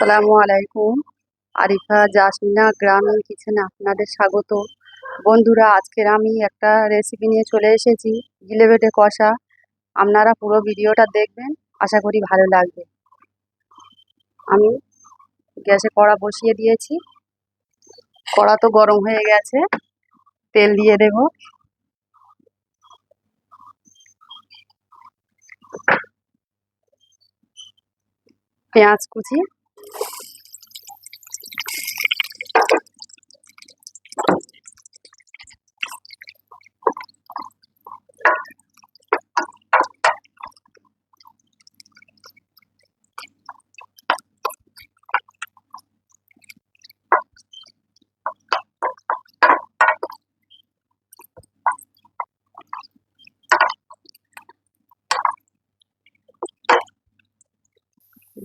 আসসালামু আলাইকুম। আরিফা জাসমিনা গ্রামীণ কিচেনে আপনাদের স্বাগত। বন্ধুরা, আজকের আমি একটা রেসিপি নিয়ে চলে এসেছি, গিলে বেটে কষা। আপনারা পুরো ভিডিওটা দেখবেন, আশা করি ভালো লাগবে। আমি গ্যাসে কড়া বসিয়ে দিয়েছি। কড়া তো গরম হয়ে গেছে, তেল দিয়ে দেব। পেঁয়াজ কুচি,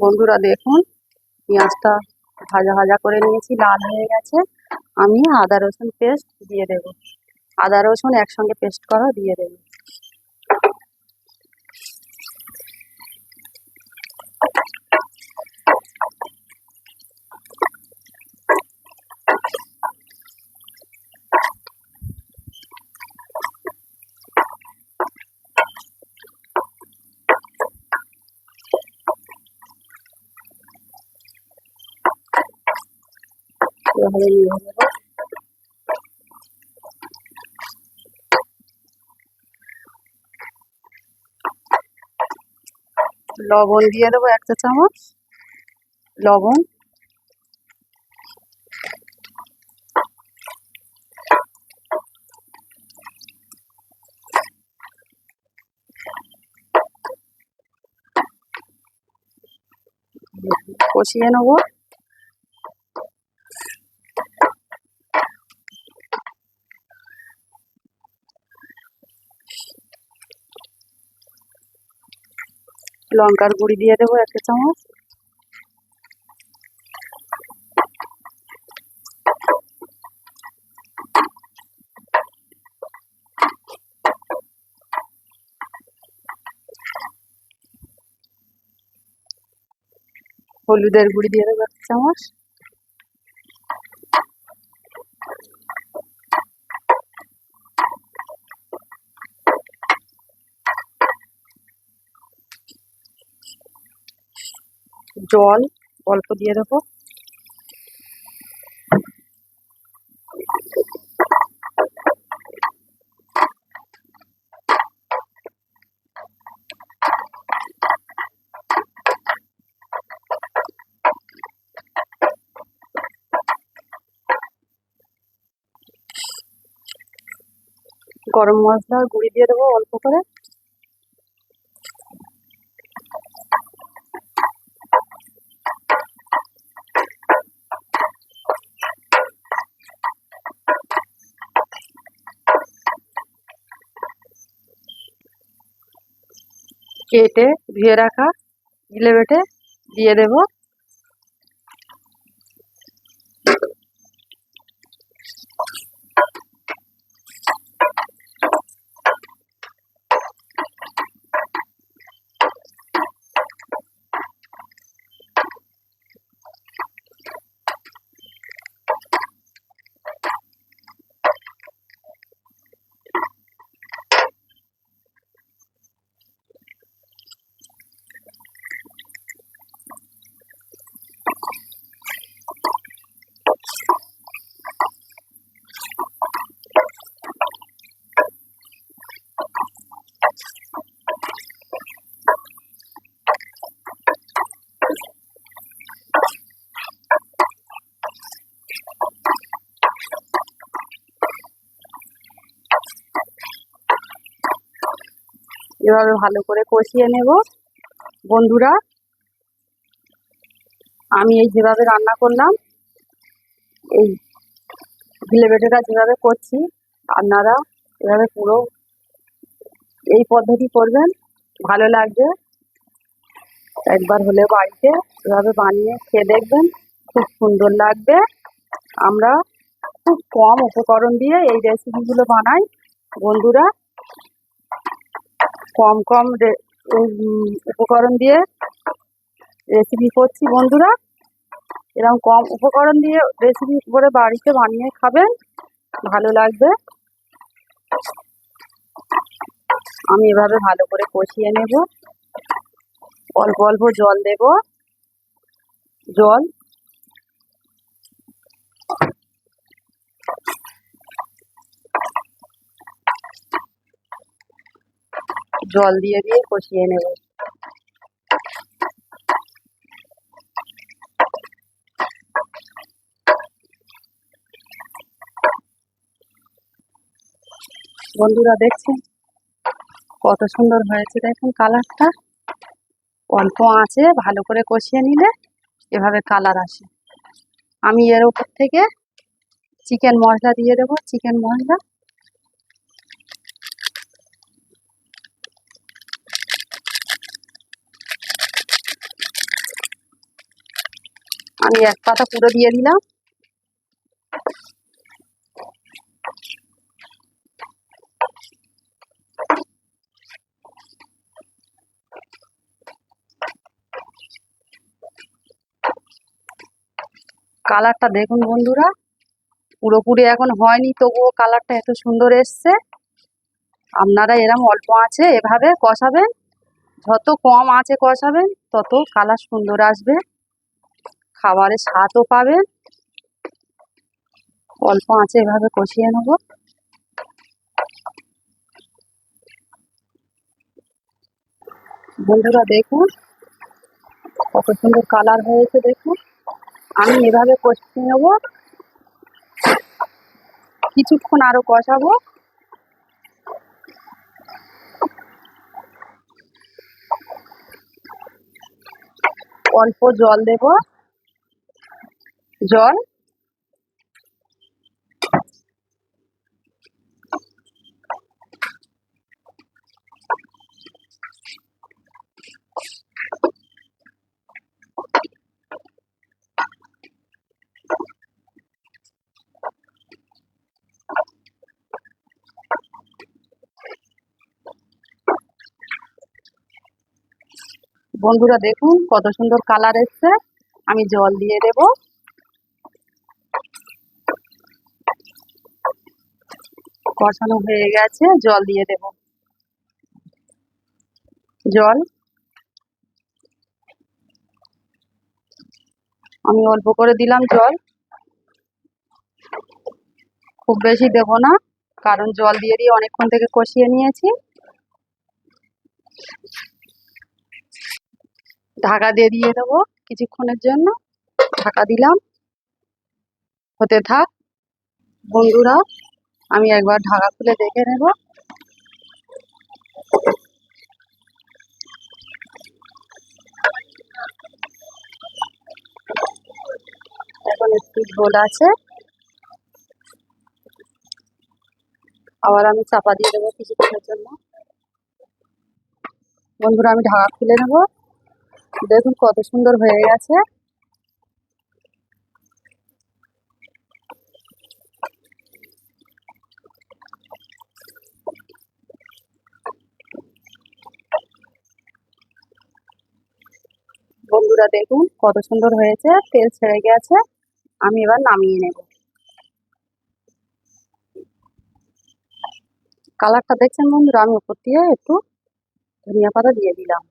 বন্ধুরা দেখুন, পেঁয়াজটা ভাজা ভাজা করে নিয়েছি, লাল হয়ে গেছে। আমি আদা রসুন পেস্ট দিয়ে দেব। আদা রসুন একসঙ্গে পেস্ট করা দিয়ে দেব। এভাবে নিয়ে নেব। লবণ দিয়ে দেবো 1 চা চামচ লবণ। কষিয়ে নেব। লঙ্কার গুঁড়ি দিয়ে দেবো 1 চা চামচ। হলুদের গুঁড়ি দিয়ে দেবো 1 চা চামচ। জল অল্প দিয়ে দেবো। গরম মশলার গুঁড়ি দিয়ে দেবো অল্প করে। কেটে ধুয়ে রাখা গিলে বেটে দিয়ে দেবো। এভাবে ভালো করে কষিয়ে নেব। বন্ধুরা, আমি এই যেভাবে রান্না করলাম, এই গিলে বেটেটা যেভাবে করছি, আপনারা এভাবে পুরো এই পদ্ধতি করবেন, ভালো লাগবে। একবার হলে বাড়িতে এভাবে বানিয়ে খেয়ে দেখবেন, খুব সুন্দর লাগবে। আমরা খুব কম উপকরণ দিয়ে এই রেসিপিগুলো বানাই। বন্ধুরা, কম কম উপকরণ দিয়ে রেসিপি করছি। বন্ধুরা, এরকম কম উপকরণ দিয়ে রেসিপি করে বাড়িতে বানিয়ে খাবেন, ভালো লাগবে। আমি এভাবে ভালো করে কষিয়ে নেব। অল্প অল্প জল দেব। জল জল দিয়ে দিয়ে কষিয়ে নেব। বন্ধুরা দেখছেন কত সুন্দর হয়েছে, দেখুন কালারটা। অল্প আঁচে ভালো করে কষিয়ে নিলে এভাবে কালার আসে। আমি এর উপর থেকে চিকেন মশলা দিয়ে দেবো। চিকেন মশলা আমি এক পাতা পুরো দিয়ে দিলাম। কালারটা দেখুন বন্ধুরা, পুরোপুরি এখন হয়নি, তবুও কালারটা এত সুন্দর এসছে। আপনারা এরম অল্প আঁচে এভাবে কষাবেন। যত কম আঁচে কষাবেন তত কালার সুন্দর আসবে, খাবারের স্বাদও পাবেন। অল্প আঁচে এভাবে কষিয়ে নেব। বন্ধুরা দেখুন কত সুন্দর কালার হয়েছে, দেখুন। আমি এভাবে কষিয়ে নেব, কিছুক্ষণ আরো কষাবো। অল্প জল দেব। জল বন্ধুরা দেখুন কত সুন্দর কালার এসছে। আমি জল দিয়ে দেব। কষানো হয়ে গেছে, জল দিয়ে দেব। জল আমি অল্প করে দিলাম জল, খুব বেশি দেব না, কারণ জল দিয়ে দিয়ে অনেকক্ষণ থেকে কষিয়ে নিয়েছি। ঢাকা দিয়ে দিয়ে দেবো কিছুক্ষণের জন্য। ঢাকা দিলাম, হতে থাক। বন্ধুরা আমি একবার ঢাকা খুলে দেখে নেব। এখন একটু ঝোল আছে, আবার আমি চাপা দিয়ে দেবো কিছুক্ষণের জন্য। বন্ধুরা আমি ঢাকা খুলে নেব। দেখুন কত সুন্দর হয়ে গেছে। বন্ধুরা দেখুন কত সুন্দর হয়েছে, তেল ছেড়ে গেছে। আমি এবার নামিয়ে নেব। কালারটা দেখছেন বন্ধুরা, আমি উপর দিয়ে একটু ধনিয়া পাতা দিয়ে দিলাম।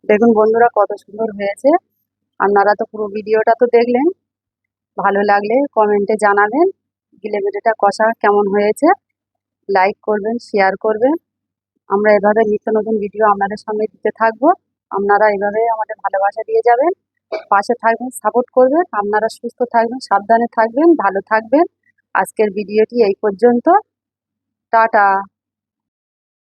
দেখুন বন্ধুরা কত সুন্দর হয়েছে। আপনারা তো পুরো ভিডিওটা তো দেখলেন, ভালো লাগলে কমেন্টে জানাবেন গিলেমেটেটা কষা কেমন হয়েছে। লাইক করবেন, শেয়ার করবেন। আমরা এভাবে নিত্য নতুন ভিডিও আপনাদের সামনে দিতে থাকবো। আপনারা এভাবে আমাদের ভালোবাসা দিয়ে যাবেন, পাশে থাকবেন, সাপোর্ট করবেন। আপনারা সুস্থ থাকবেন, সাবধানে থাকবেন, ভালো থাকবেন। আজকের ভিডিওটি এই পর্যন্ত। টাটা।